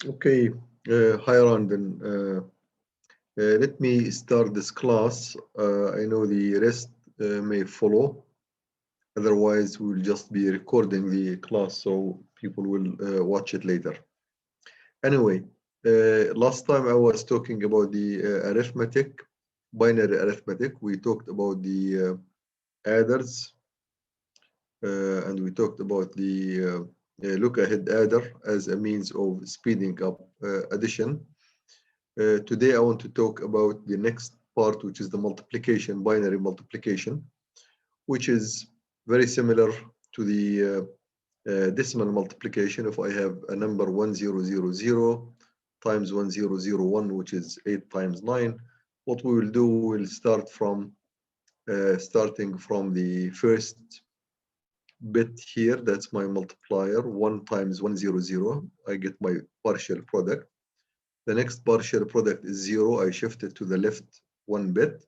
Okay, hi Randon. Let me start this class. I know the rest may follow. Otherwise, we will just be recording the class so people will watch it later. Anyway, last time I was talking about the arithmetic, binary arithmetic. We talked about the adders, and we talked about the look-ahead adder as a means of speeding up addition. Today I want to talk about the next part, which is the multiplication, binary multiplication, which is very similar to the decimal multiplication. If I have a number 1000 times 1001, which is 8 times 9, what we will do, we'll start from starting from the first bit here. That's my multiplier, 1 times 100. I get my partial product. The next partial product is 0. I shift it to the left one bit.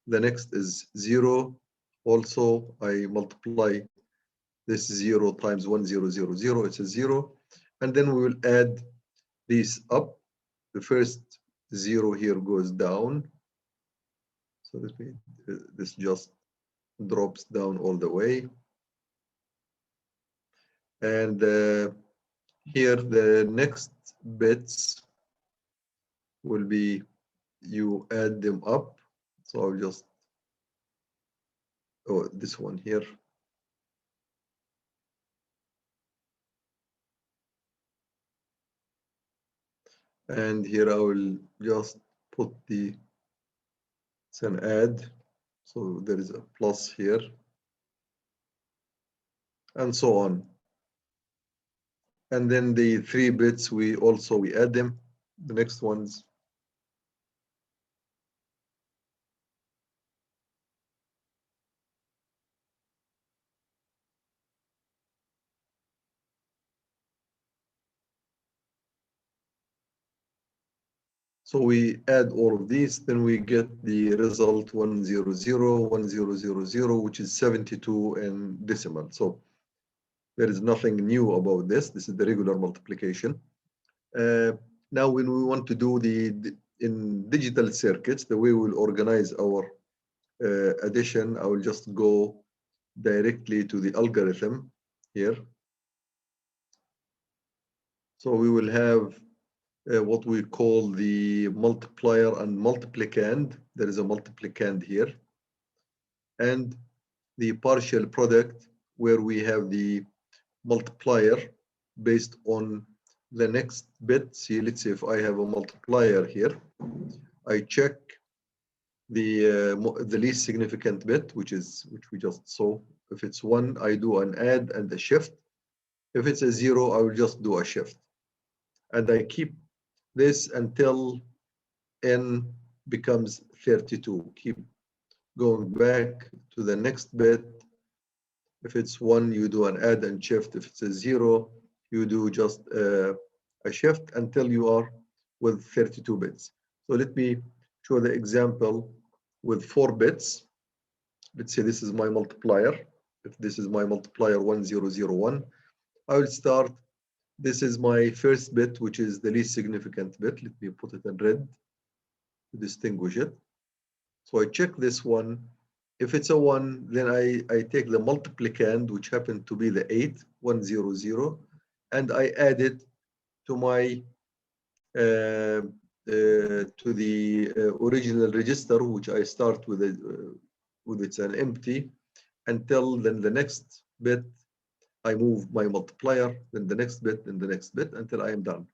The next is 0. Also, I multiply this 0 times 1000. It's a 0. And then we will add these up. The first 0 here goes down. So this just drops down all the way. And here the next bits will be, you add them up. So I'll just, oh, this one here. And here I will just put it's an add. So there is a plus here. And so on. And then the 3 bits, we add them. The next ones. So we add all of these, then we get the result 100, which is 72 in decimal. So there is nothing new about this. This is the regular multiplication. Now, when we want to do in digital circuits, the way we'll organize our addition, I will just go directly to the algorithm here. So we will have what we call the multiplier and multiplicand. There is a multiplicand here. And the partial product, where we have the multiplier based on the next bit. See, let's say if I have a multiplier here, I check the least significant bit, which we just saw. If it's 1, I do an add and a shift. If it's a 0, I will just do a shift. And I keep this until n becomes 32. Keep going back to the next bit. If it's 1, you do an add and shift. If it's a 0, you do just a shift until you are with 32 bits. So let me show the example with 4 bits. Let's say this is my multiplier. If this is my multiplier 1001, I will start. This is my first bit, which is the least significant bit. Let me put it in red to distinguish it. So I check this one. If it's a 1, then I take the multiplicand, which happened to be the 8, 100, and I add it to my to the original register, which I start with it's an empty, until then the next bit I move my multiplier, then the next bit, then the next bit, until I am done.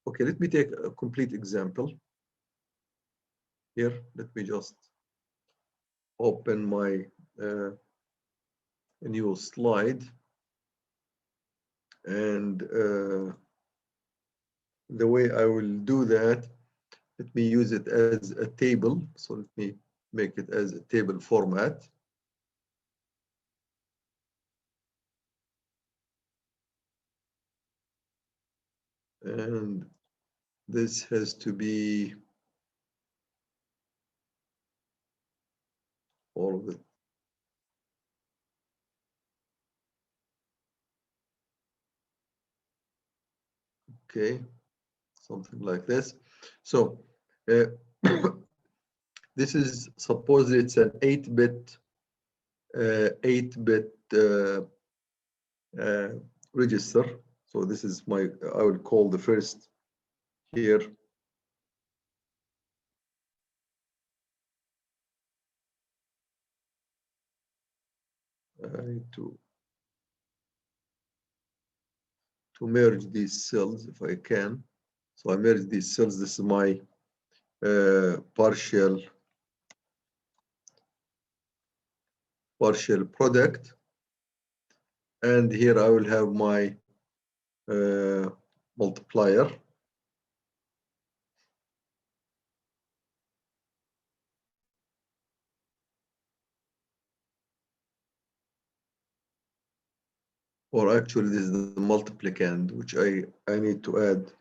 Okay, let me take a complete example. Here, let me just open my new slide. And the way I will do that, let me use it as a table. So let me make it as a table format. And this has to be all of it. Okay. something like this. So uh, this is suppose it's an 8-bit 8-bit uh, register. So this is my, I will call the first here. I need to merge these cells if I can. So I merge these cells. This is my partial product. And here I will have my multiplier. Or actually this is the multiplicand, which I need to add.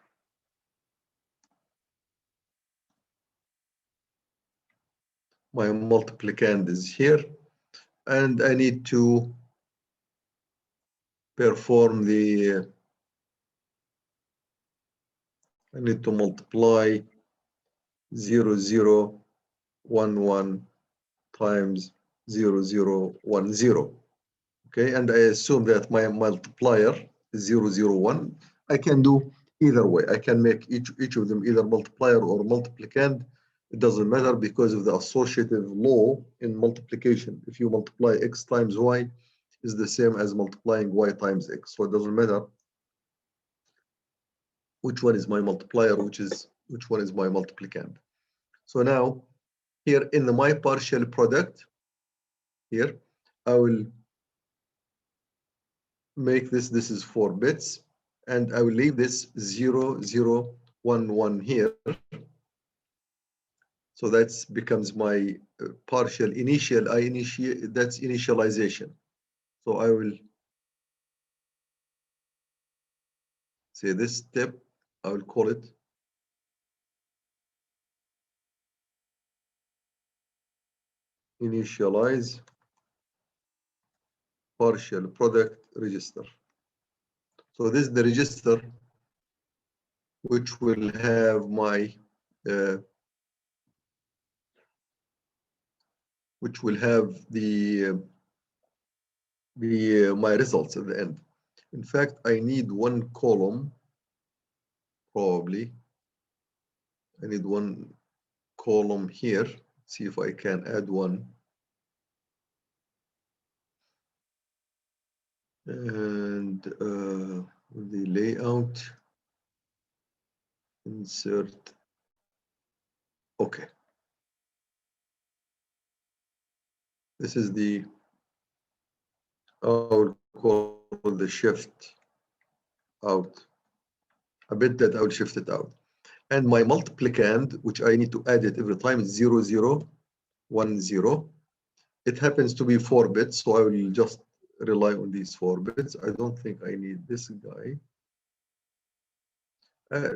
My multiplicand is here, and I need to perform the, I need to multiply 0, 0, 1, 1 times 0, 0, 1, 0. Okay, and I assume that my multiplier is 0, 0, 1. I can do either way. I can make each of them either multiplier or multiplicand. It doesn't matter because of the associative law in multiplication. If you multiply x times y, is the same as multiplying y times x. So it doesn't matter which one is my multiplier, which one is my multiplicand. So now here in my partial product, here I will make this is 4 bits, and I will leave this 0, 0, 1, 1 here. So that becomes my partial initial. That's initialization. So I will say this step, I will call it initialize partial product register. So this is the register which will have my which will have the my results at the end. In fact, I need one column, probably. I need one column here. See if I can add one. And the layout, insert. Okay. This is the, I will call the shift out. A bit that I will shift it out. And my multiplicand, which I need to add it every time, is 0, 0, 1, 0. It happens to be 4 bits, so I will just rely on these 4 bits. I don't think I need this guy.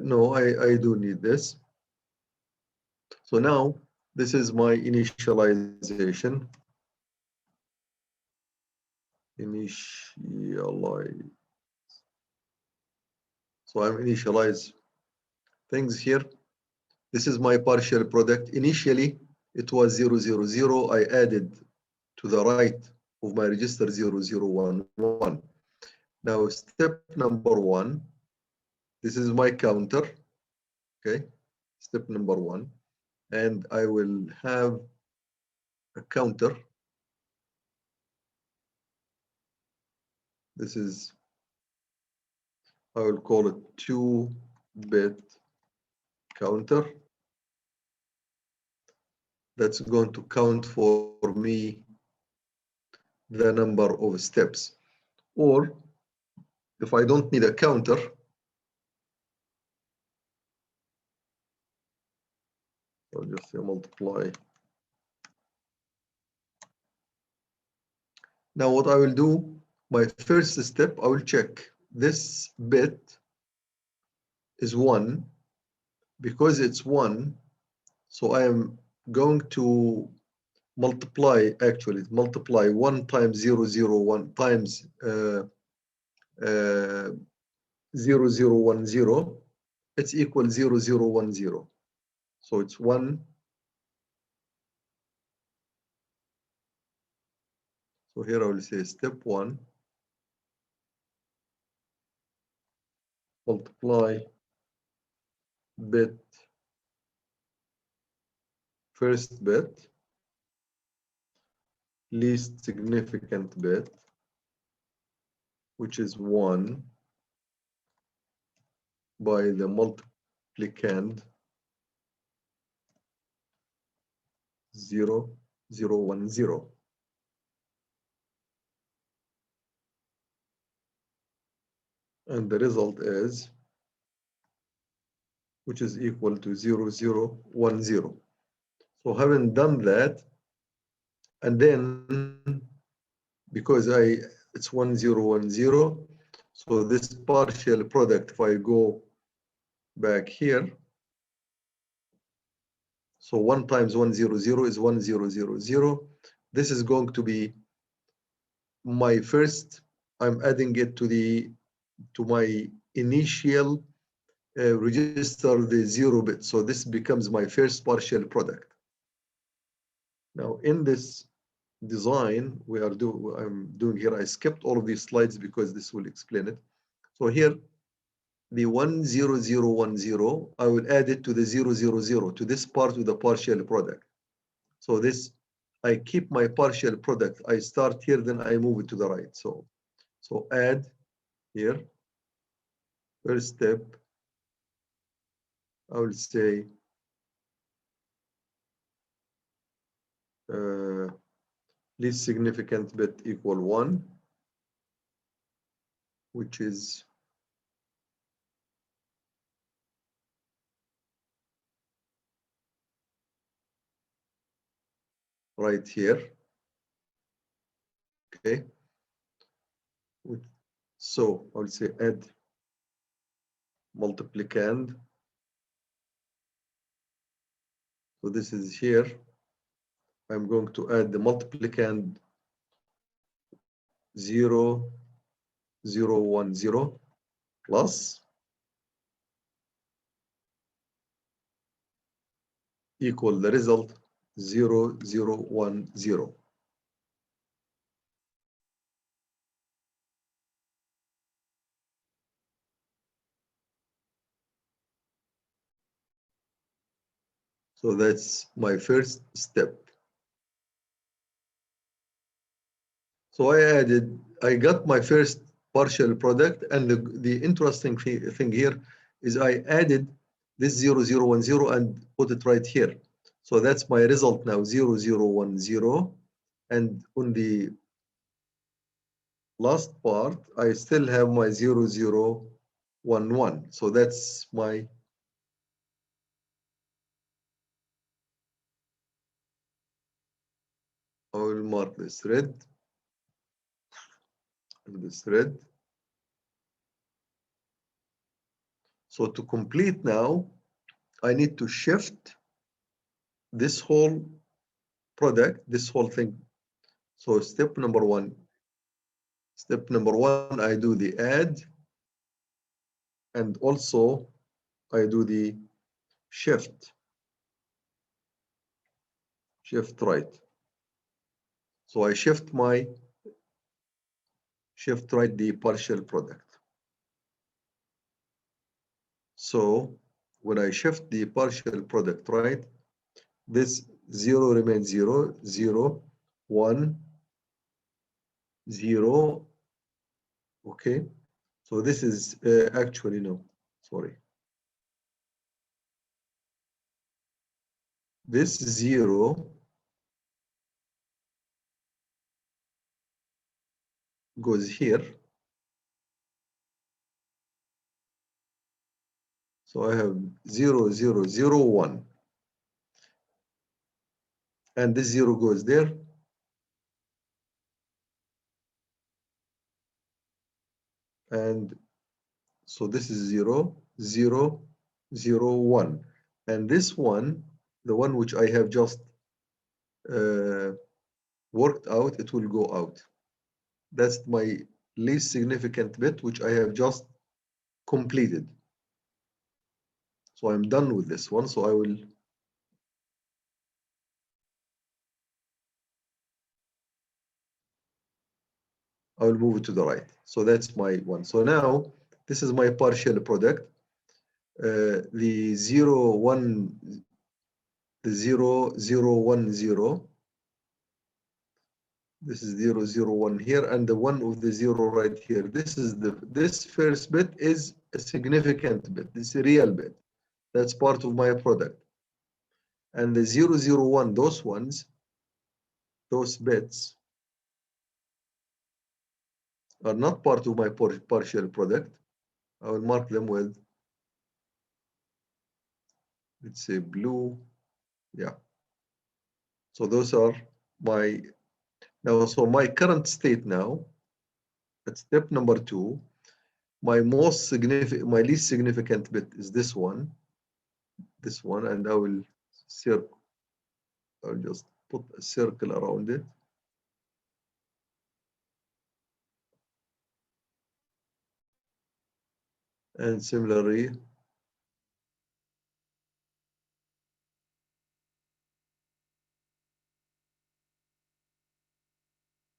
No, I do need this. So now this is my initialization. Initialize. So I'm initialize things here. This is my partial product. Initially, it was 0, 0, 0. I added to the right of my register 0, 0, 1, 1. Now, step number 1, this is my counter. Okay, step number 1. And I will have a counter. This is, I will call it 2-bit counter. That's going to count for me the number of steps. Or if I don't need a counter, I'll just say multiply. Now what I will do, my first step, I will check this bit is 1. Because it's 1, so I am going to multiply, actually multiply 1 times 0, 0, 1 times 0, 0, 1, 0. it's equal 0, 0, 1, 0. So it's 1. So here I will say step 1 multiply bit, first bit, least significant bit, which is 1, by the multiplicand 0, 0, 1, 0. And the result is, which is equal to 0, 0, 1, 0. So having done that, and then because it's 1, 0, 1, 0, so this partial product, if I go back here, so 1 times 1, 0, 0 is 1, 0, 0, 0. This is going to be my first, I'm adding it to my initial register, the 0 bit. So this becomes my first partial product. Now in this design I'm doing here, I skipped all of these slides because this will explain it. So here, the 1, 0, 0, 1, 0, I will add it to the 0, 0, 0, to this part of the partial product. So this, I keep my partial product. I start here, then I move it to the right. So add here, first step, I will say least significant bit equal 1, which is right here. Okay. So I will say add multiplicand. So this is here. I'm going to add the multiplicand 0, 0, 1, 0 plus equal the result 0, 0, 1, 0. So that's my first step. So I got my first partial product, and the interesting thing here is I added this 0, 0, 1, 0 and put it right here. So that's my result now, 0, 0, 1, 0. And on the last part, I still have my 0, 0, 1, 1. So that's my, I will mark this red, and this red. So to complete now, I need to shift this whole product, this whole thing. So step number one, I do the add, and also I do the shift right. So I shift right the partial product. So when I shift the partial product right, this 0 remains 0, 0, 1, 0. Okay. So this is actually no, sorry. This 0 goes here. So I have 0, 0, 0, 1. And this 0 goes there. And so this is 0, 0, 0, 1. And this one, the one which I have just worked out, it will go out. That's my least significant bit, which I have just completed. So I'm done with this one. So I will move it to the right. So that's my one. So now this is my partial product. The 0, 1, the 0, 0, 1, 0. This is 0, 0, 1 here, and the 1 of the 0 right here. This first bit is a significant bit. This is a real bit. That's part of my product. And the 0, 0, 1, those bits are not part of my partial product. I will mark them with, let's say, blue. Yeah. So those are my, now, so my current state now, at step number 2, my least significant bit is this one, and I will circle, I'll just put a circle around it. And similarly,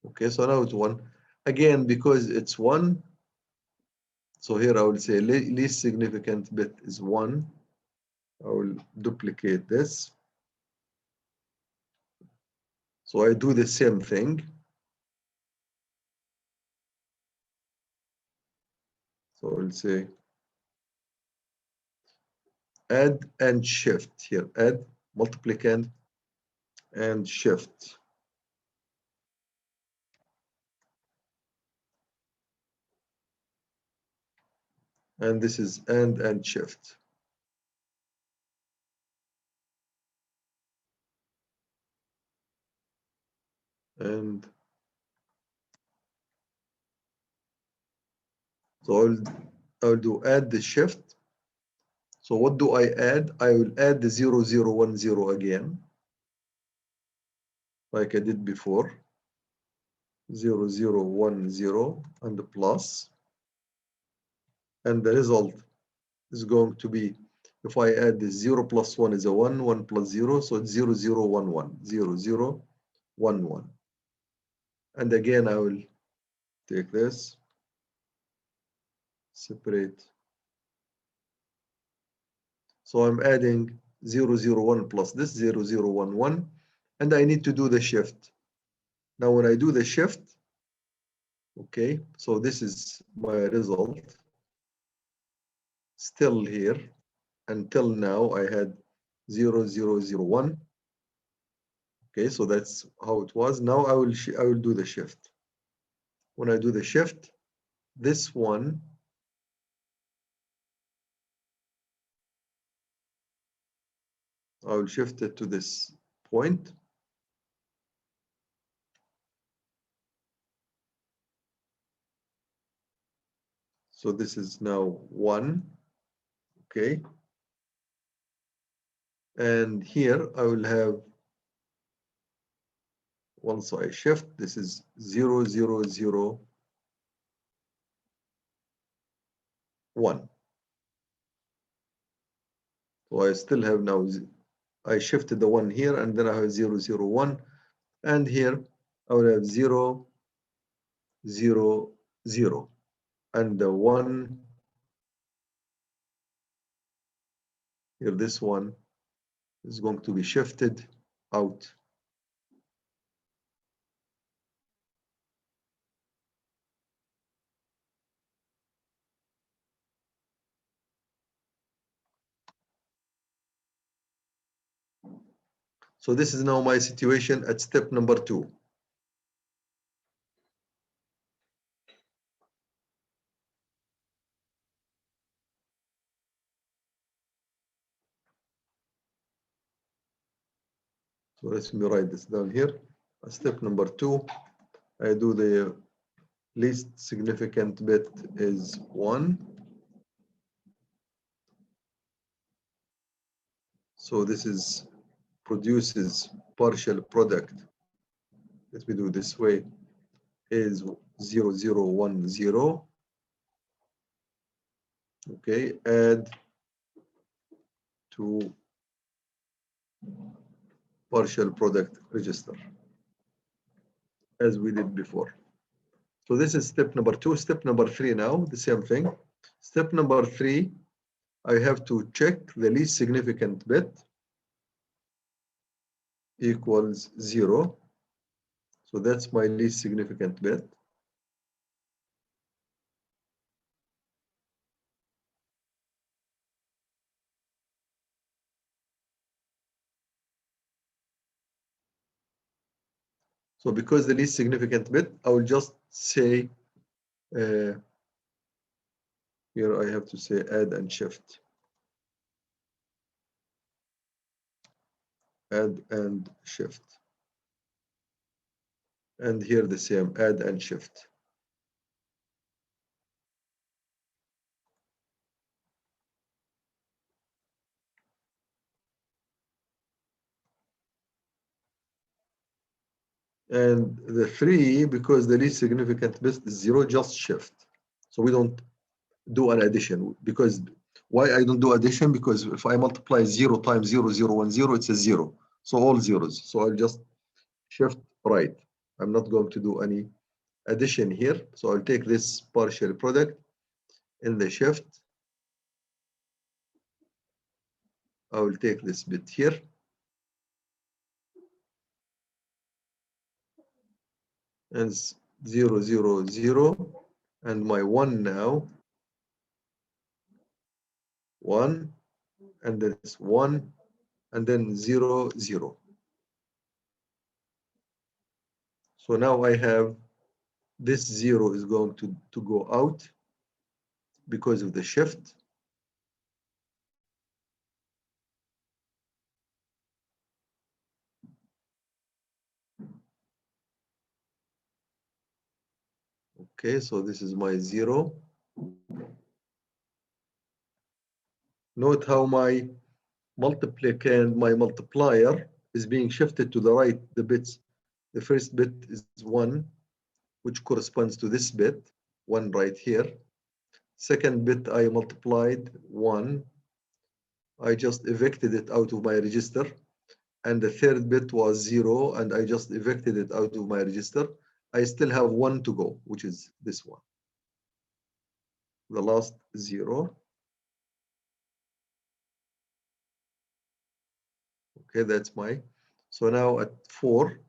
okay, so now it's 1. Again, because it's 1, so here I will say least significant bit is 1. I will duplicate this. So I do the same thing. So I'll say add and shift here. Add, multiplicand, and shift. And this is and shift. And so I'll do add the shift. So what do I add? I will add the 0, 0, 1, 0 again, like I did before. 0, 0, 1, 0, and the plus. And the result is going to be, if I add the 0 plus 1 is a 1, 1 plus 0, so it's 0, 0, 1, 1, 0, 0, 1, 1. And again, I will take this, separate. So I'm adding 0, 0, 1 plus this 0, 0, 1, 1, and I need to do the shift. Now, when I do the shift, okay, so this is my result. Still here, until now, I had 0, 0, 0, 1. Okay, so that's how it was. Now I will do the shift. When I do the shift, this one I will shift it to this point. So this is now 1, okay? And here I will have, once I shift, this is 0, 0, 0, 1. So I still have now, I shifted the 1 here, and then I have 0, 0, 1. And here I will have 0, 0, 0. And the 1, here, this one is going to be shifted out. So this is now my situation at step number 2. So let me write this down here. Step number 2, I do the least significant bit is 1. So this is produces partial product. Let me do this way, is 0, 0, 1, 0. Okay, add to partial product register as we did before. So this is step number 2. Step number 3 now, the same thing. Step number 3, I have to check the least significant bit equals 0. So that's my least significant bit. So because the least significant bit, I will just say, here I have to say add and shift. Add and shift. And here the same, add and shift. And the 3, because the least significant bit is 0, just shift. So we don't do an addition. Because why I don't do addition? Because if I multiply 0 times 0, 0, 1, 0, it's a 0. So all zeros. So I'll just shift right. I'm not going to do any addition here. So I'll take this partial product in the shift. I will take this bit here. And 0, 0, 0. And my 1 now. 1. And then it's 1. And then 0, 0. So now I have this 0 is going to go out because of the shift. Okay, so this is my 0. Note how my multiplicand, my multiplier is being shifted to the right, the bits. The first bit is 1, which corresponds to this bit, 1 right here. Second bit I multiplied 1. I just evicted it out of my register. And the third bit was 0, and I just evicted it out of my register. I still have 1 to go, which is this one. The last 0. Okay, that's my. So now at 4,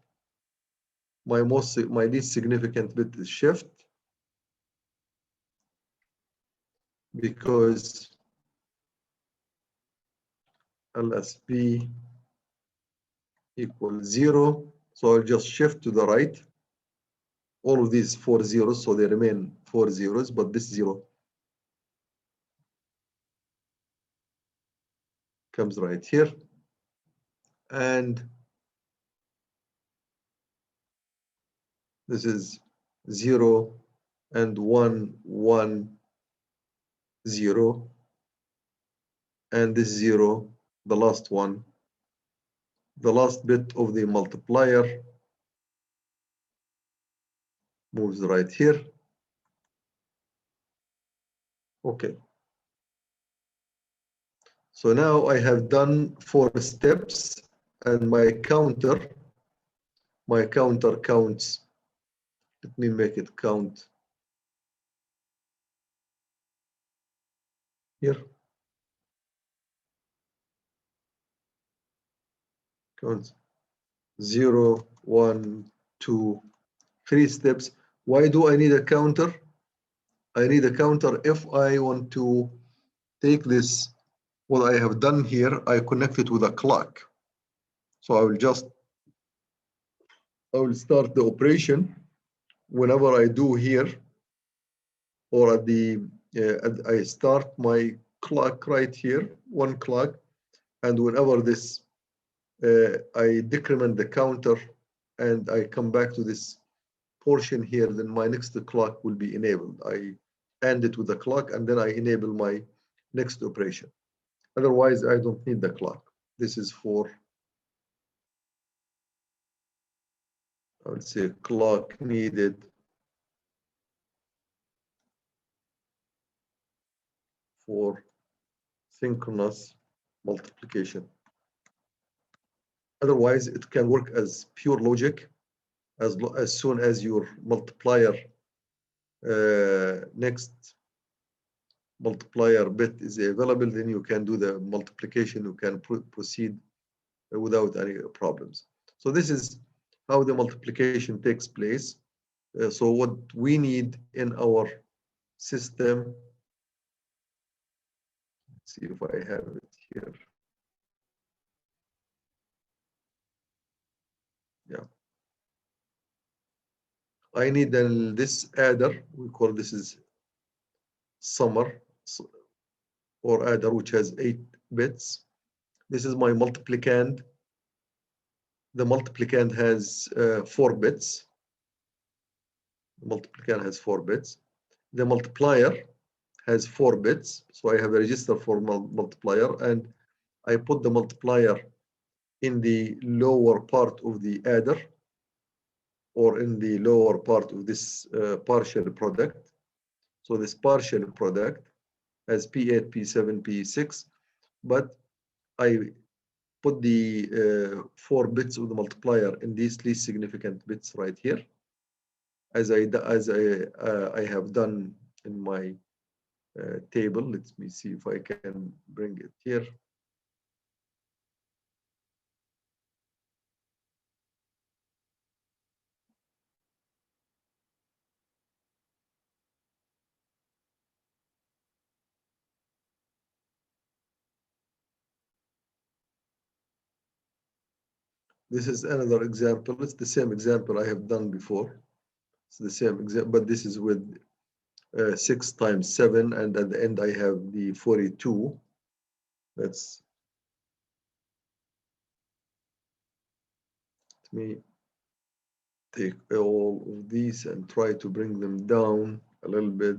my least significant bit is shift, because LSB equals 0. So I'll just shift to the right. All of these 4 zeros, so they remain 4 zeros, but this 0 comes right here. And this is 0 and 1, 1, 0. And this 0, the last one, the last bit of the multiplier moves right here. Okay. So now I have done 4 steps, and my counter counts. Let me make it count here. Counts 0, 1, 2, 3 steps. Why do I need a counter? I need a counter if I want to take this, what I have done here, I connect it with a clock. So I will start the operation whenever I do here, or at the, I start my clock right here, 1 clock, and whenever this, I decrement the counter and I come back to this portion here, then my next clock will be enabled. I end it with the clock and then I enable my next operation. Otherwise, I don't need the clock. This is for, I would say, clock needed for synchronous multiplication. Otherwise, it can work as pure logic. As soon as your multiplier next multiplier bit is available, then you can do the multiplication. You can proceed without any problems. So this is how the multiplication takes place. So what we need in our system, let's see if I have it here. Yeah. I need this adder. We call this is summer or adder, which has 8 bits. This is my multiplicand. The multiplicand has 4 bits. The multiplicand has 4 bits. The multiplier has 4 bits. So I have a register for multiplier, and I put the multiplier in the lower part of the adder, or in the lower part of this partial product. So this partial product has P8, P7, P6, but I put the 4 bits of the multiplier in these least significant bits right here, as I have done in my table. Let me see if I can bring it here. This is another example. It's the same example I have done before. It's the same example, but this is with 6 times 7, and at the end I have the 42. Let me take all of these and try to bring them down a little bit.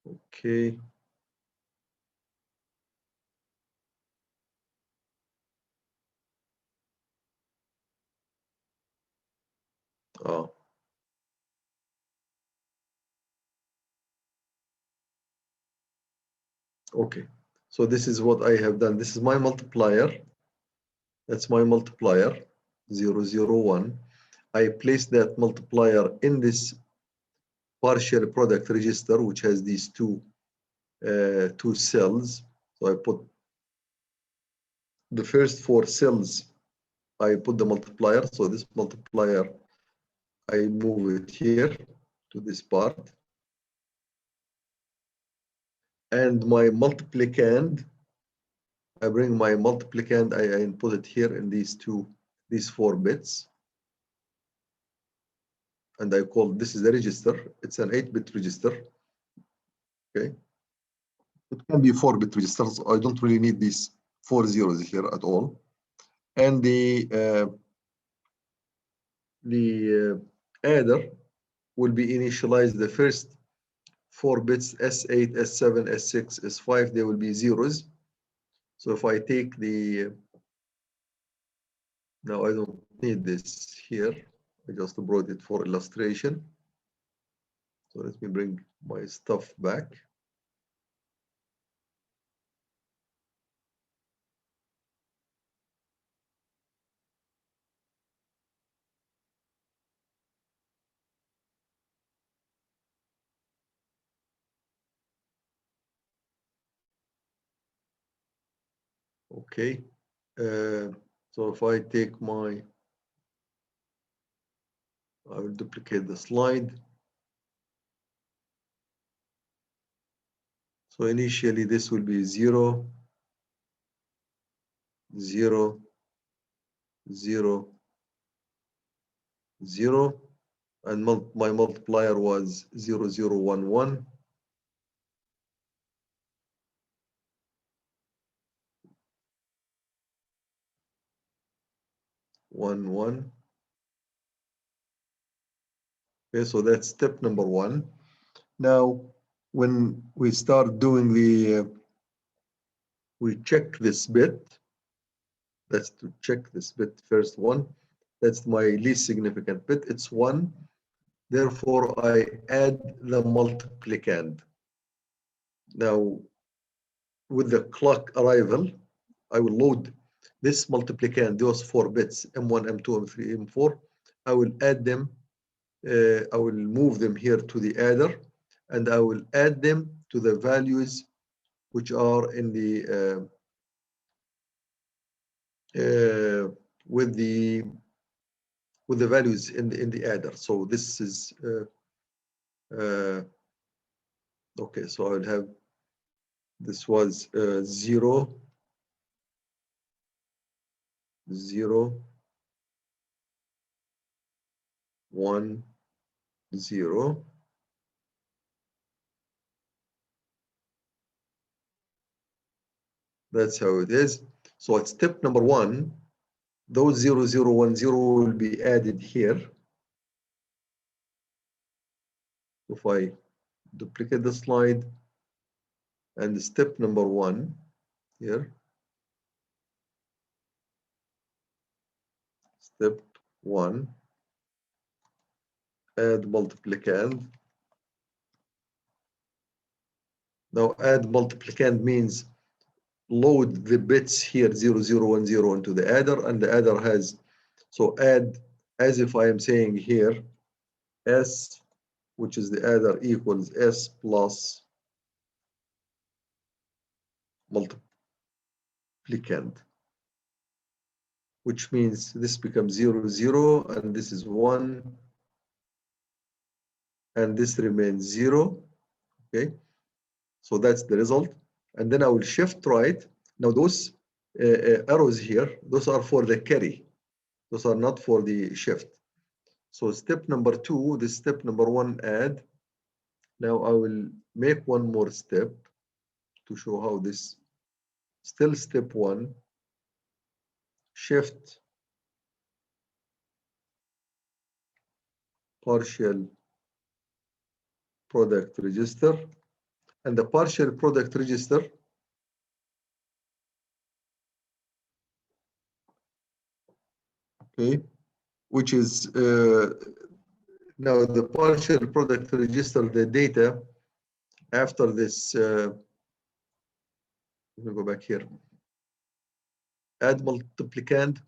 Okay. Ah. Okay. So this is what I have done. This is my multiplier. That's my multiplier, 0, 0, 1. I place that multiplier in this partial product register, which has these two cells. So I put the first 4 cells, I put the multiplier. So this multiplier, I move it here to this part. And my multiplicand, I bring my multiplicand, I put it here in these 4 bits. And I call this is a register. It's an 8-bit register. Okay. It can be 4-bit registers. I don't really need these 4 zeros here at all. And the adder will be initialized. The first 4 bits, S8, S7, S6, S5, they will be zeros. So if I take the, now I don't need this here. I just brought it for illustration. So let me bring my stuff back. Okay. So if I take my, I will duplicate the slide. So initially this will be 0, 0, 0, 0, and my multiplier was 0, 0, 1, 1. 1, 1. Okay, so that's step number 1. Now, when we start doing the, we check this bit. That's to check this bit, first one. That's my least significant bit. It's 1. Therefore, I add the multiplicand. Now, with the clock arrival, I will load this multiplicand, those 4 bits, M1, M2, M3, M4. I will add them, I will move them here to the adder, and I will add them to the values which are in the with the values in the adder. So this is okay. So I'll have, this was 0, 0, 1, 0. That's how it is. So at step number 1, those 0, 0, 1, 0 will be added here. If I duplicate the slide, and step number 1 here, step 1, add multiplicand. Now add multiplicand means load the bits here 0, 0, 1, 0 into the adder, and the adder has, so add as if I am saying here S, which is the adder, equals S plus multiplicand, which means this becomes 0, 0, and this is 1, and this remains 0. Okay, so that's the result. And then I will shift right. Now those arrows here, those are for the carry. Those are not for the shift. So step number 2, this step number 1 add. Now I will make one more step to show how this, still step 1, shift partial product register, and the partial product register okay, which is now the partial product register, the data after this, let me go back here, add multiplicand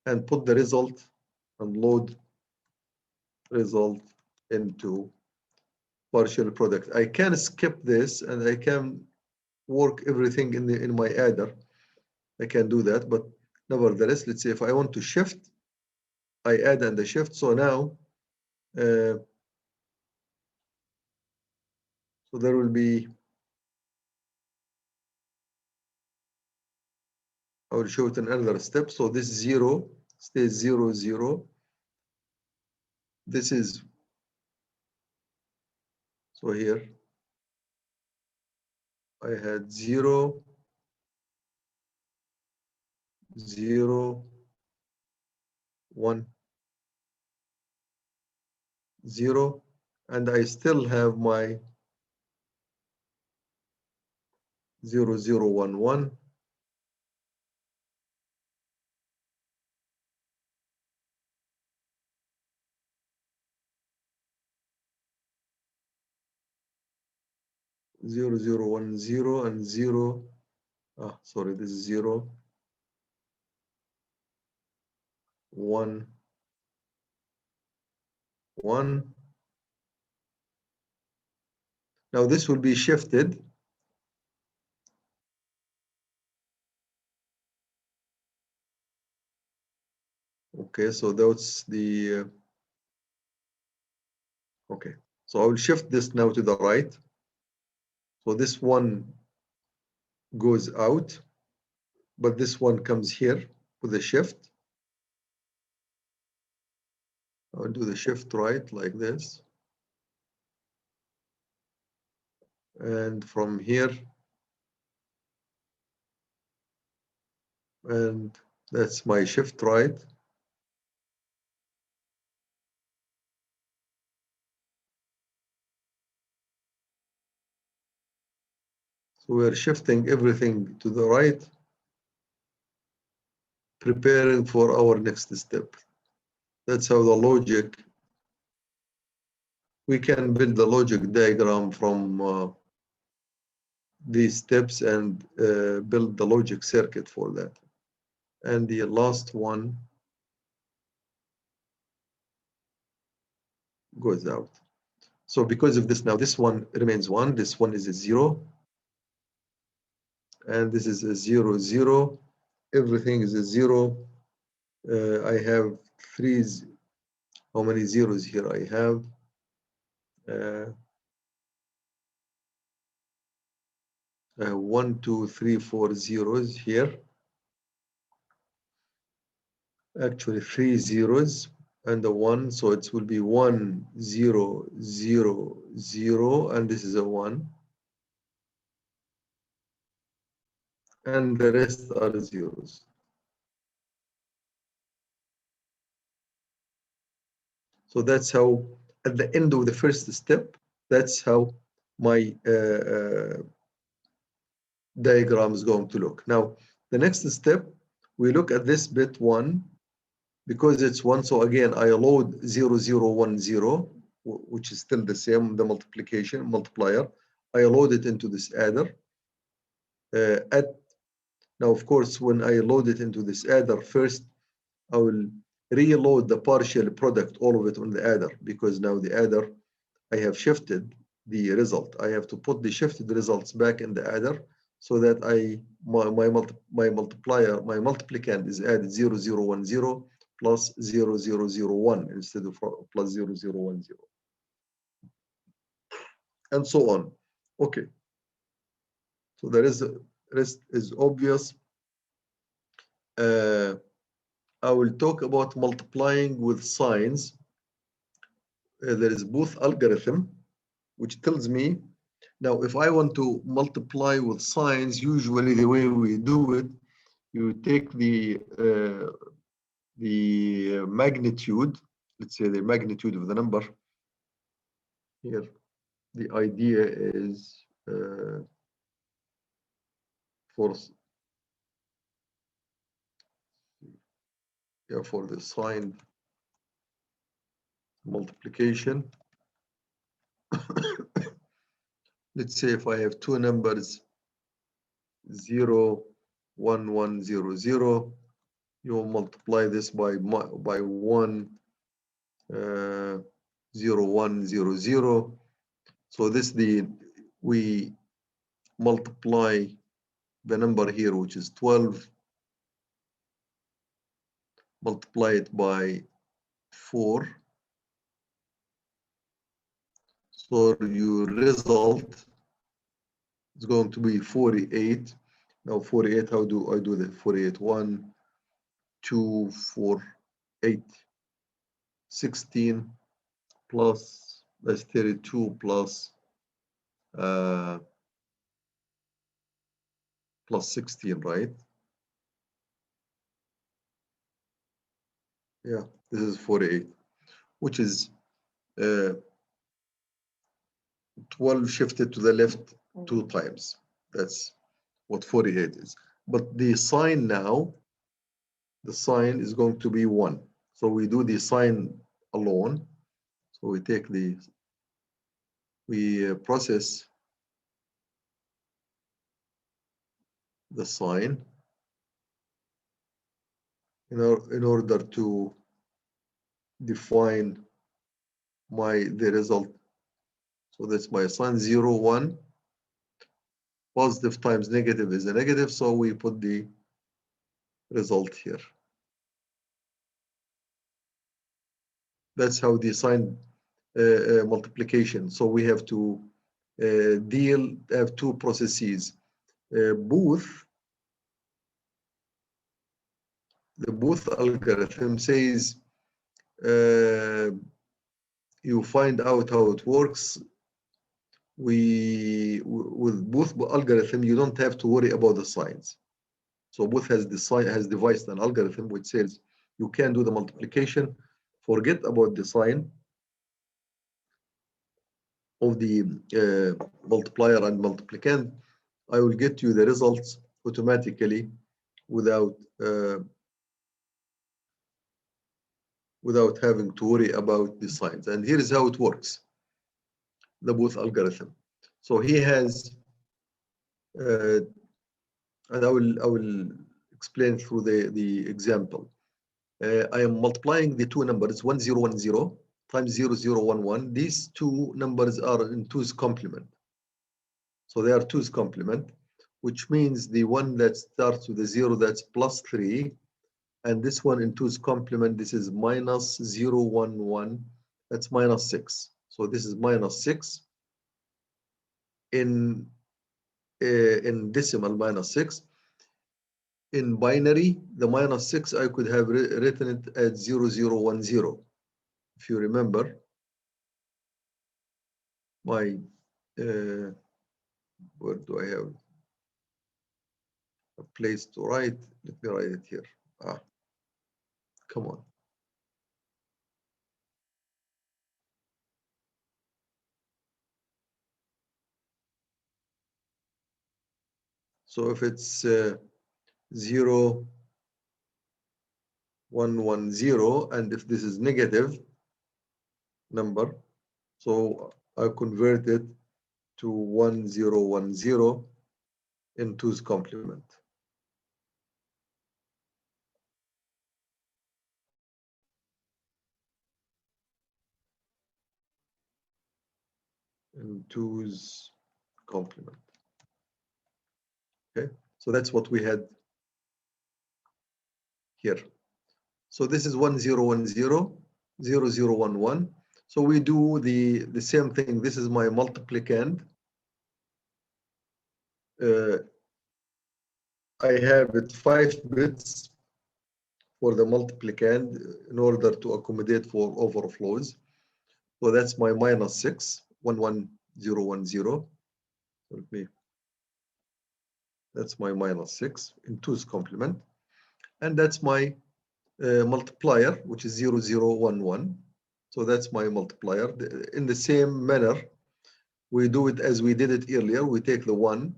and put the result and load result into partial product. I can skip this and I can work everything in my adder. I can do that, but nevertheless, let's say if I want to shift, I add and the shift. So now, so there will be, I will show it in another step. So this 0 stays 0, 0. This is, so here I had 0, 0, 1, 0, and I still have my 0, 0, 1, 1. Zero, zero, 1, 0, and 0. Sorry, this is 0, 1, 1. Now this will be shifted. Okay, so that's the, okay. So I will shift this now to the right. So this one goes out, but this one comes here with a shift. I'll do the shift right like this. And from here, and that's my shift right. So we're shifting everything to the right, preparing for our next step. That's how the logic we can build a logic diagram from these steps and build the logic circuit for that. And the last one goes out. So because of this, now this one remains 1, this one is a 0, and this is a 0, 0. Everything is a 0. I have how many zeros here I have? 1, 2, 3, 4 zeros here. Actually, 3 zeros and a 1, so it will be 1, 0, 0, 0, and this is a 1. And the rest are zeros. So that's how, at the end of the first step, that's how my diagram is going to look. Now, the next step, we look at this bit 1, because it's 1, so again, I load 0, 0, 1, 0, which is still the same, the multiplier. I load it into this adder. Now, of course, when I load it into this adder, first I will reload the partial product, all of it on the adder, because now the adder, I have shifted the result. I have to put the shifted results back in the adder so that my multiplier, my multiplicand is added 0, 0, 1, 0 plus 0, 0, 0, 1 instead of plus 0, 0, 1, 0. And so on. Okay. So the rest is obvious. I will talk about multiplying with signs. There is both algorithm, which tells me, now if I want to multiply with signs, usually the way we do it, you take the magnitude, let's say the magnitude of the number. Here, the idea is for the sign multiplication. Let's say if I have two numbers, 0, 1, 1, 0, 0, you multiply this by 1, 0, 1, 0, 0. So this we multiply the number here, which is 12, multiply it by 4. So your result is going to be 48. Now 48, how do I do that? 48, 1, 2, 4, 8, 16 plus, that's 32 plus 16, right? Yeah, this is 48, which is 12 shifted to the left 2 times. That's what 48 is. But the sign now, the sign is going to be 1. So we do the sign alone. So we take we process the sign in order to define the result. So that's my sign 0, 1. Positive times negative is a negative, so we put the result here. That's how the sign multiplication. So we have to have two processes. The booth algorithm says you find out how it works. With Booth algorithm, you don't have to worry about the signs. So Booth has devised an algorithm which says you can do the multiplication, forget about the sign of the multiplier and multiplicand. I will get you the results automatically without having to worry about the signs. And here is how it works. the Booth algorithm. So he has, and I will explain through the example. I am multiplying the two numbers 1010 times 0011. These two numbers are in 2's complement. So they are 2's complement, which means the one that starts with a 0, that's plus 3. And this one in 2's complement, this is minus 011, that's minus 6. So this is minus 6 in decimal, minus 6. In binary, the minus 6, I could have written it as 0010. If you remember, my, where do I have a place to write? Let me write it here. Come on. So if it's 0, 1, 1, 0, and if this is negative number, so I convert it to 1, 0, 1, 0 in 2's complement. In 2's complement. Okay, so that's what we had here. So this is 1010, 0011. So we do the same thing. This is my multiplicand. I have it 5 bits for the multiplicand in order to accommodate for overflows. So that's my minus 6, 11010. That's my minus 6 in 2's complement. And that's my multiplier, which is 0011. So that's my multiplier. In the same manner, we do it as we did it earlier. We take the 1,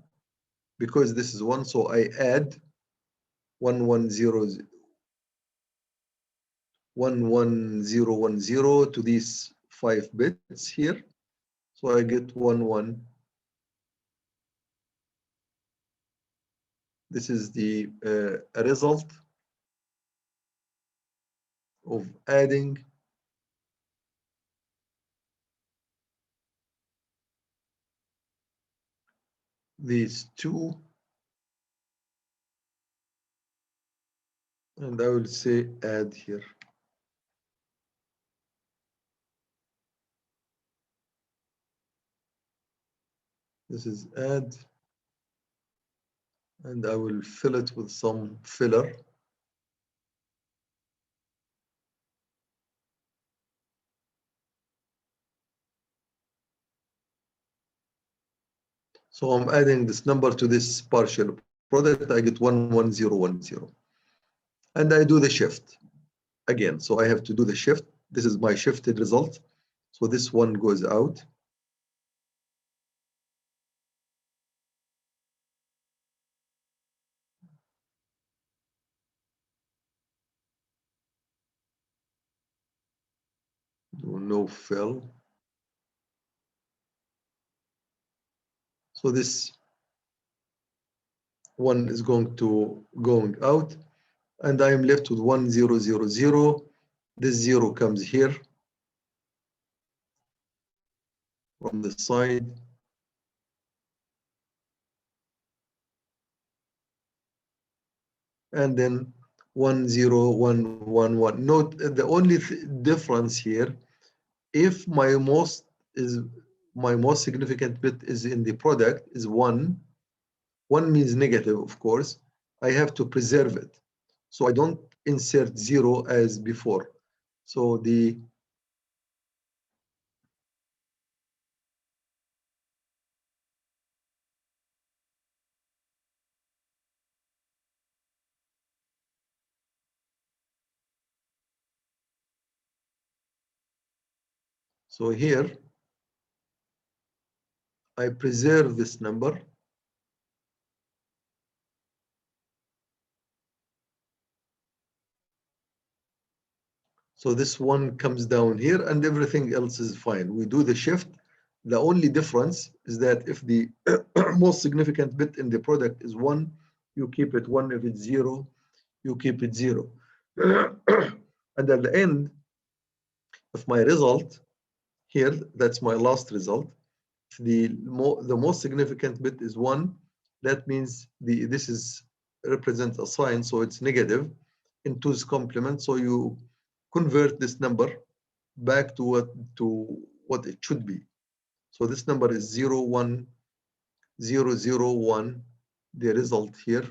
because this is 1, so I add 11010 to these 5 bits here. So I get 11. This is the result of adding these two, and I will say add here. This is add, and I will fill it with some filler. So I'm adding this number to this partial product. I get 11010. And I do the shift again. So I have to do the shift. This is my shifted result. So this one goes out. No fill. So this one is going out, and I am left with 1000. This 0 comes here from the side. And then 10111. Note the only difference here, if my most significant bit is in the product is 1. 1 means negative, of course. I have to preserve it. So I don't insert 0 as before. So here, I preserve this number. So this one comes down here, and everything else is fine. We do the shift, The only difference is that if the most significant bit in the product is 1, you keep it 1. If it's 0, you keep it 0. And at the end of my result, here, that's my last result. If the most significant bit is 1, that means this is represents a sign, so it's negative in 2's complement. So you convert this number back to what it should be. So this number is 0, 1, 0, 0, 1. The result here,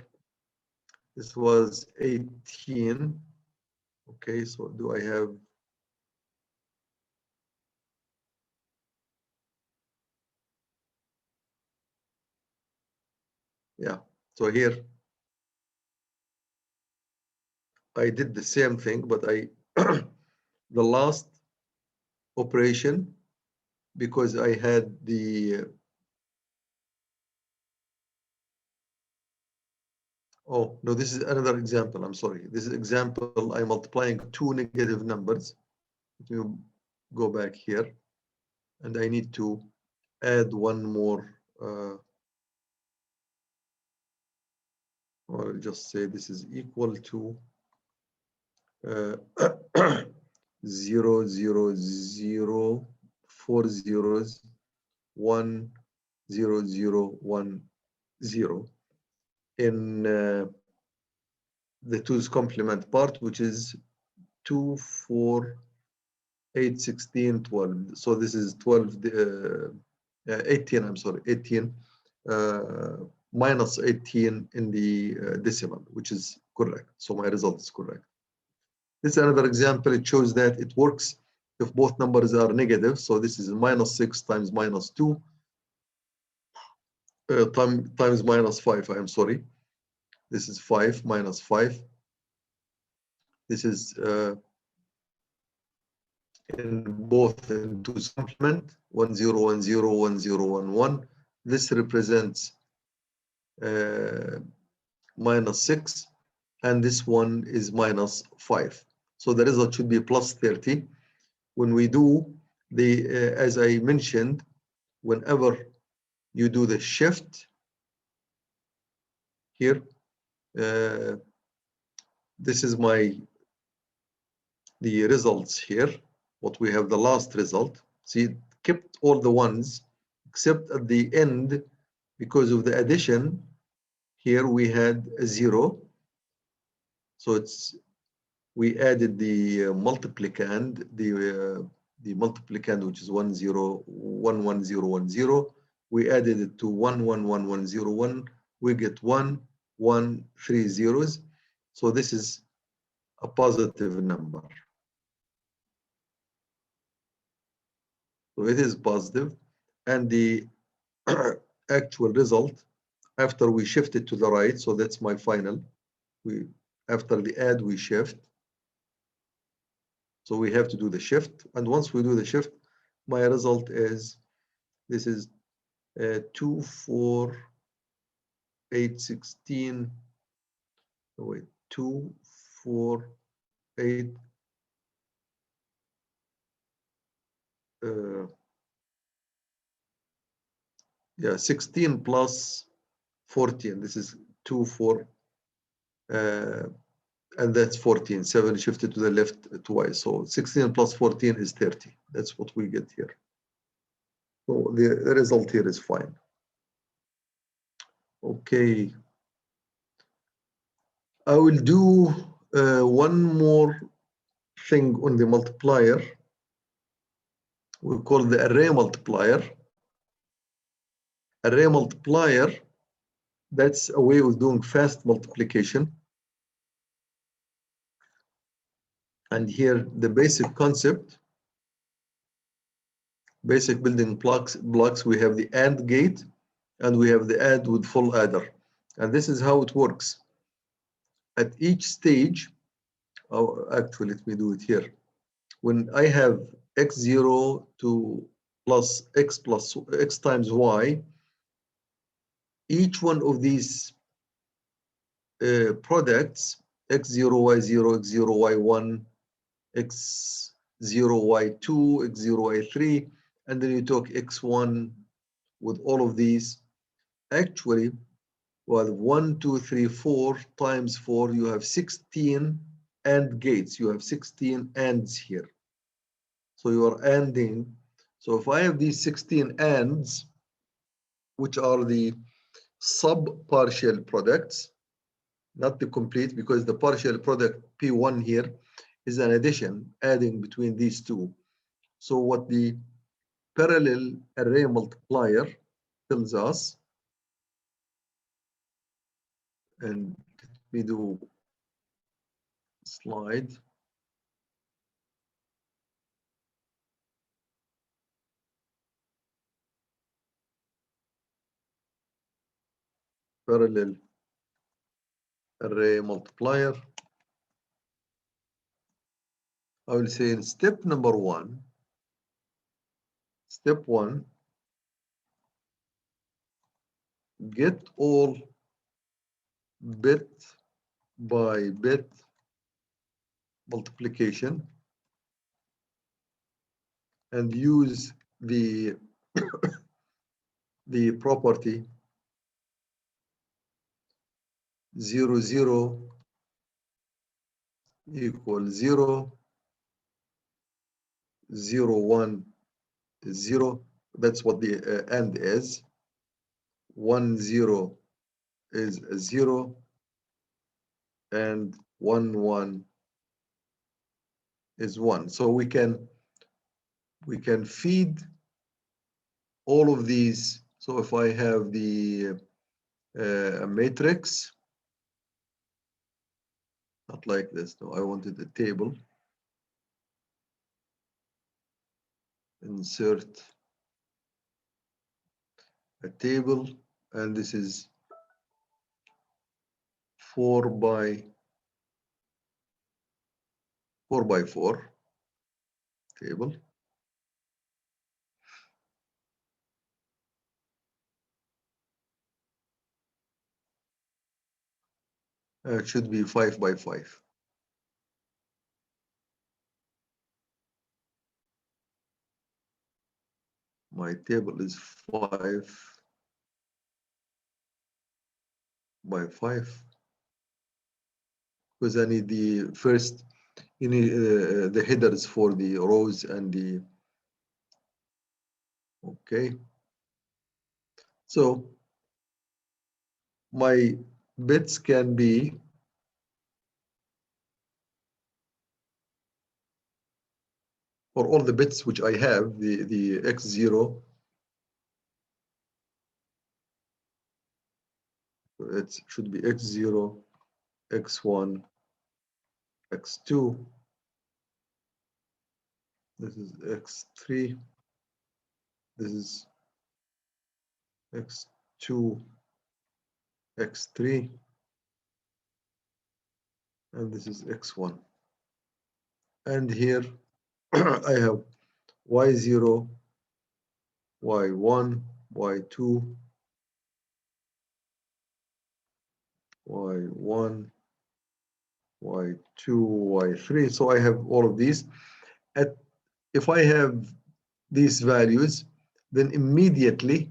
this was 18. Okay, so do I have? Yeah, so here I did the same thing, but I the last operation, because I had the oh no, this is another example. I'm sorry. This is example. I'm multiplying two negative numbers. Let me go back here, and I need to add one more. Or I'll just say this is equal to 0, 0, 0, 4 zeros, 1, 0, 0, 1, 0 in the 2's complement part, which is 2, 4, 8, 16, 12. So this is 12, 18, I'm sorry, 18 minus 18 in the decimal, which is correct. So my result is correct. This is another example. It shows that it works if both numbers are negative. So this is minus 6 times minus 2 times minus 5. I'm sorry. This is 5 minus 5. This is in both in 2's complement, 1, 0, 1, 0, 1, 0, 1, 1. This represents minus 6, and this one is minus 5. So the result should be plus 30. When we do the, as I mentioned, whenever you do the shift here, this is the results here, what we have the last result. See, it kept all the ones, except at the end, because of the addition, here we had a 0. So we added the multiplicand, the multiplicand, which is 1, 0, 1, 1, 0, 1, 0. We added it to 1, 1, 1, 1, 0, 1. We get 1, 1, 3 zeros. So this is a positive number. So it is positive, and the actual result after we shift it to the right, so that's my final. After the add, we shift. So we have to do the shift, and once we do the shift, my result is this is 2, 4, 8, 16. Wait, 2, 4, 8. Yeah, 16 plus 14. This is 2, 4, and that's 14. 7 shifted to the left twice. So 16 plus 14 is 30. That's what we get here. So the result here is fine. Okay. I will do one more thing on the multiplier. We call the array multiplier. Array multiplier, that's a way of doing fast multiplication. And here the basic concept, basic building blocks, we have the AND gate, and we have the add with full adder. And this is how it works. At each stage, actually, let me do it here. When I have x0 to plus x times y, each one of these products, x0, y0, x0, y1, x0, y2, x0, y3, and then you took x1 with all of these. Actually, well, 1, 2, 3, 4 times 4, you have 16 AND gates. You have 16 ANDs here. So you are ANDing. So if I have these 16 ANDs, which are the sub-partial products, not the complete, because the partial product P1 here is an addition, adding between these two. So what the parallel array multiplier tells us, and let me do slide. Parallel array multiplier. I will say in step number 1, step 1, get all bit by bit multiplication and use the property 0, 0 equals 0, 0, 1 is 0. That's what the AND is. 1, 0 is 0, and 1, 1 is 1. So we can feed all of these. So if I have the matrix, not like this, no, I wanted a table. Insert a table, and this is 4 by 4 table. It should be 5 by 5. My table is 5 by 5 because I need the first, you need the headers for the rows and the, okay. So my bits can be for all the bits which I have, the x0, it should be x0, x1, x2, this is x3, this is x2, x3, and this is x1. And here I have y0, y1, y2, y1, y2, y3. So I have all of these. If I have these values, then immediately,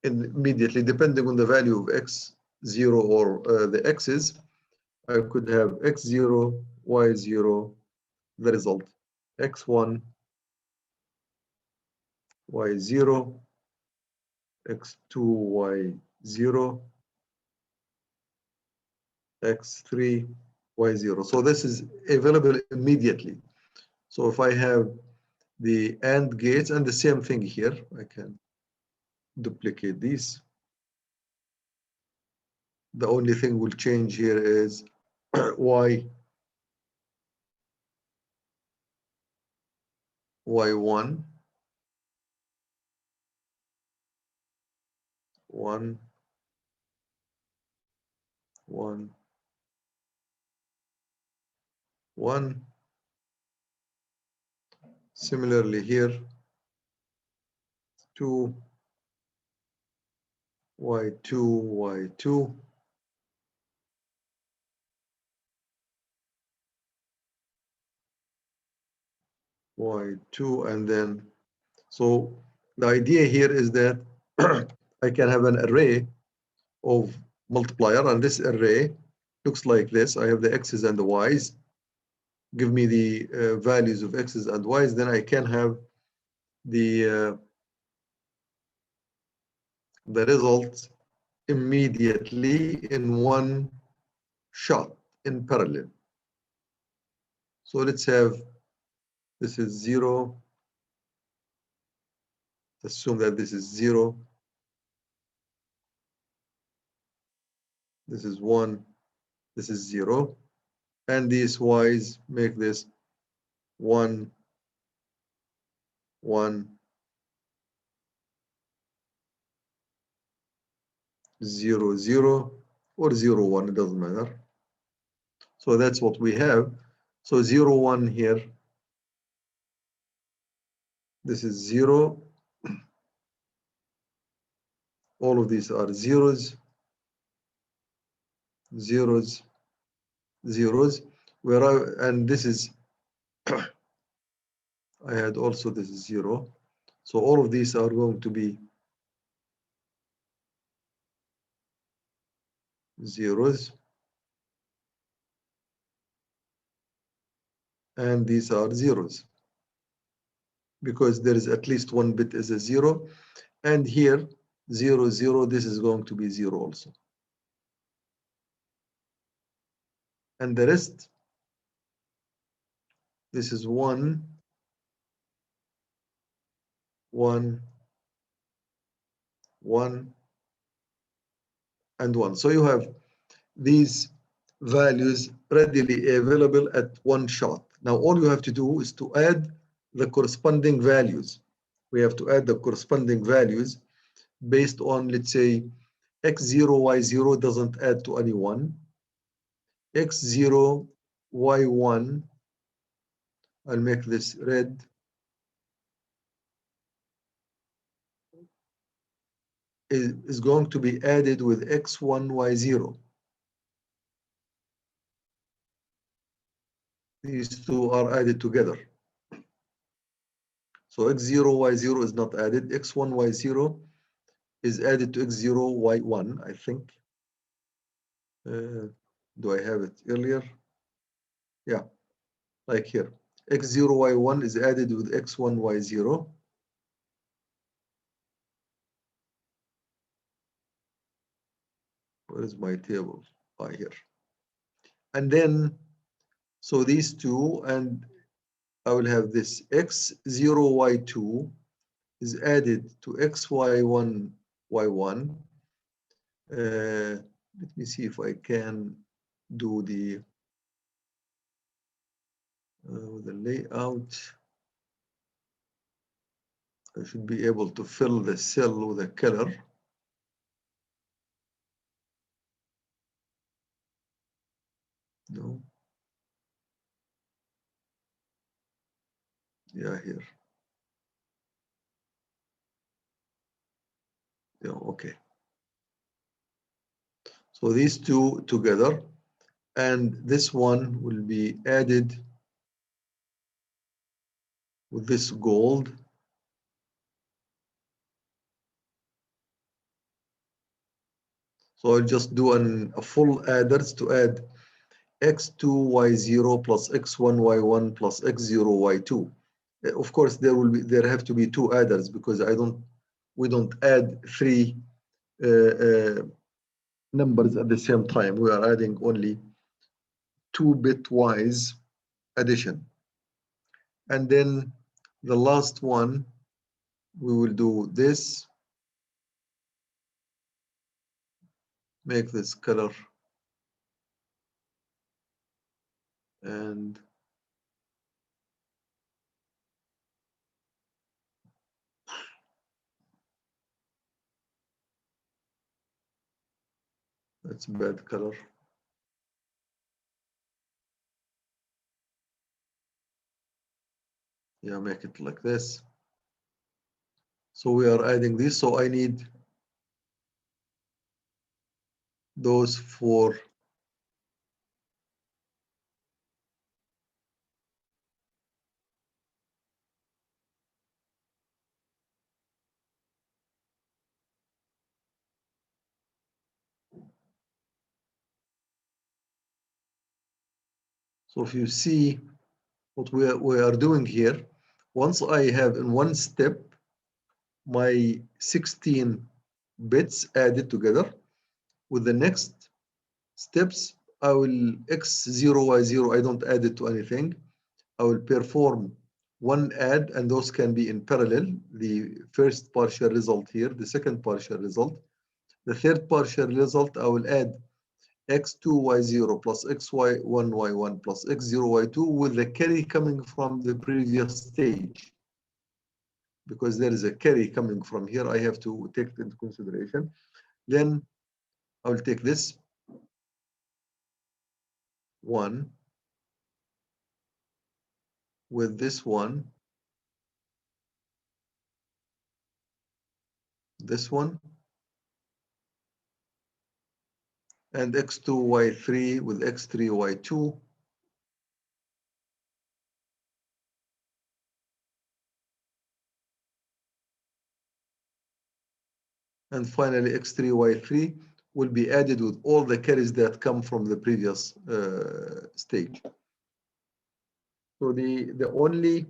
depending on the value of x0 or the x's, I could have x0, y0, the result, x1, y0, x2, y0, x3, y0. So this is available immediately. So if I have the AND gates, and the same thing here, I can duplicate these. The only thing will change here is y1, one, 1, 1, 1. Similarly here, 2, y2, y2. Y2, and then So the idea here is that I can have an array of multiplier, and this array looks like this. I have the x's and the y's. Give me the values of x's and y's, then I can have the results immediately in one shot in parallel. So let's have, this is 0. Assume that this is 0. This is 1. This is 0. And these y's make this 1, 1, 0, 0, or 0, 1. It doesn't matter. So that's what we have. So 0, 1 here. This is 0. All of these are zeros, zeros, zeros. And this is, I had also this is 0. So all of these are going to be zeros. And these are zeros, because there is at least one bit is a 0. And here, 0, 0, this is going to be 0 also. And the rest, this is 1, 1, 1, and 1. So you have these values readily available at one shot. Now all you have to do is to add the corresponding values. We have to add the corresponding values based on, let's say, x0, y0 doesn't add to any one. x0, y1, I'll make this red, is going to be added with x1, y0. These two are added together. So x0, y0 is not added. x1, y0 is added to x0, y1, I think. Do I have it earlier? Yeah, like here. x0, y1 is added with x1, y0. Where is my table? Here. And then, so these two, and I will have this x0, y2 is added to xy1, y1. Let me see if I can do the layout. I should be able to fill the cell with a color. No. Yeah, here. Yeah, okay. So these two together, and this one will be added with this gold. So I'll just do a full adders to add x2, y0 plus x1, y1 plus x0, y2. Of course, there have to be two adders, because we don't add three numbers at the same time. We are adding only 2-bit-wise addition. And then the last one, we will do this, make this color, and that's bad color. Yeah, make it like this. So we are adding this, so I need those four. So if you see what we are doing here, once I have in one step my 16 bits added together, with the next steps, I will x0, y0, I don't add it to anything. I will perform one add, and those can be in parallel. The first partial result here, the second partial result. The third partial result, I will add x2, y0 plus xy1, y1 plus x0, y2 with the carry coming from the previous stage. Because there is a carry coming from here, I have to take it into consideration. Then I will take this one with this one, this one, and x2, y3 with x3, y2. And finally, x3, y3 will be added with all the carries that come from the previous stage. So the only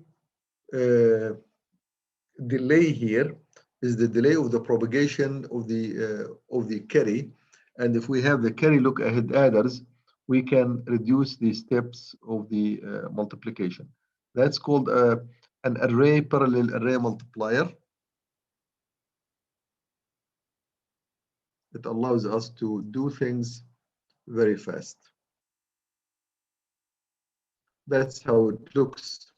delay here is the delay of the propagation of the carry. And if we have the carry look ahead adders, we can reduce the steps of the multiplication. That's called an array parallel array multiplier. It allows us to do things very fast. That's how it looks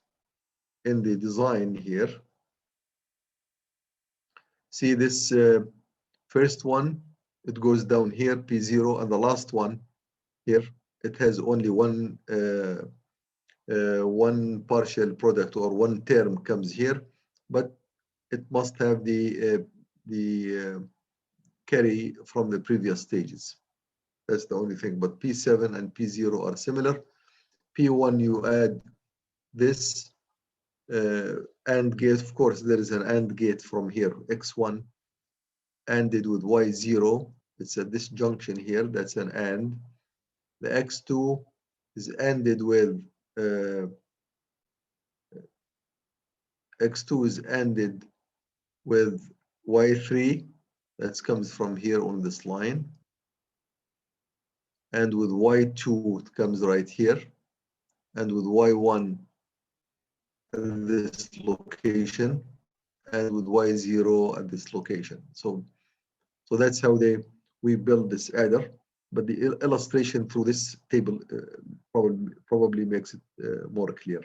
in the design here. See this first one, it goes down here, P0, and the last one here, it has only one partial product or one term comes here, but it must have the carry from the previous stages. That's the only thing. But P7 and P0 are similar. P1 you add this AND gate. Of course, there is an AND gate from here. X1 ANDed with Y0. It's at this junction here. That's an AND. The X2 is ANDed with X2 is ANDed with Y3. That comes from here on this line. And with Y2, it comes right here. And with Y1, this location. And with Y0 at this location. So that's how we build this adder. But the illustration through this table probably makes it more clear.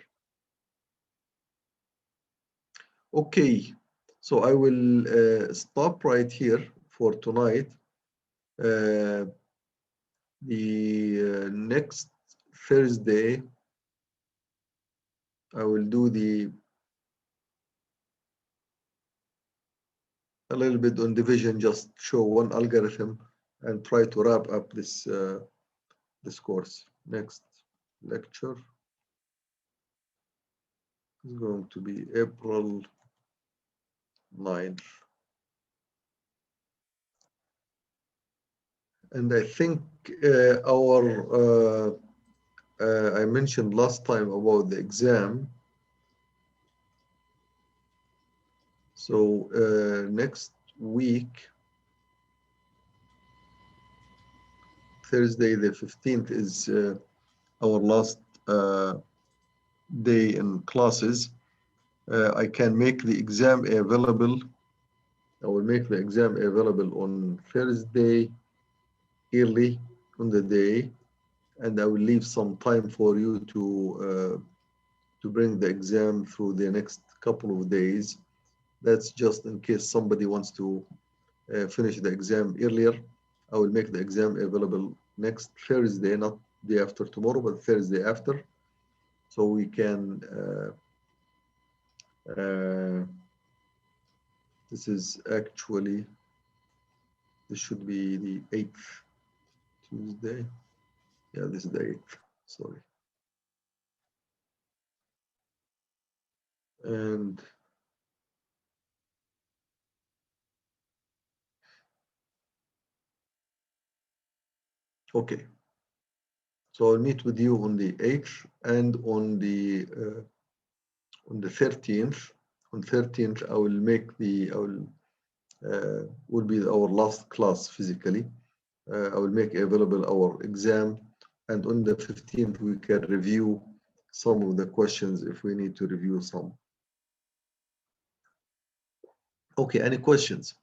Okay, so I will stop right here for tonight. The next Thursday, I will do a little bit on division, just show one algorithm and try to wrap up this this course. Next lecture is going to be April 9th. And I think I mentioned last time about the exam. So next week, Thursday the 15th is our last day in classes. I can make the exam available. I will make the exam available on Thursday early on the day, and I will leave some time for you to bring the exam through the next couple of days. That's just in case somebody wants to finish the exam earlier. I will make the exam available next Thursday, not day after tomorrow, but Thursday after, so we can this is actually, this should be the 8th Tuesday. Yeah, this is the 8th, sorry. And okay, So I'll meet with you on the 8th and on the 13th. On 13th, I will make the will be our last class physically. I will make available our exam, and on the 15th we can review some of the questions if we need to review some. Okay, any questions?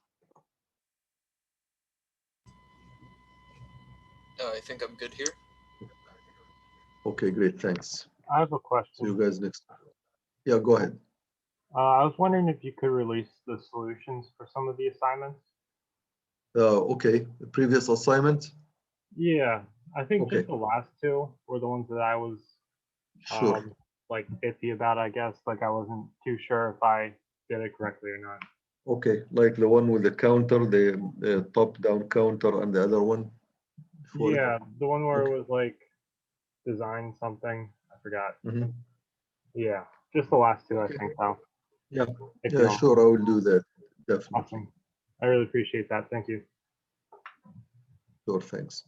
I think I'm good here. Okay, great, thanks. I have a question. See you guys next time. Yeah, go ahead. I was wondering if you could release the solutions for some of the assignments. Okay, the previous assignment? Yeah, I think Okay. just the last two were the ones that I was Sure. like iffy about, I guess. Like I wasn't too sure if I did it correctly or not. Okay, like the one with the counter, the top-down counter, and the other one? Yeah, the one where Okay. it was like design something. I forgot. Mhm. Yeah, just the last two, Okay. I think, though. Yeah, If yeah, you want. sure, I will do that, definitely. Awesome. I really appreciate that. Thank you. Sure, thanks.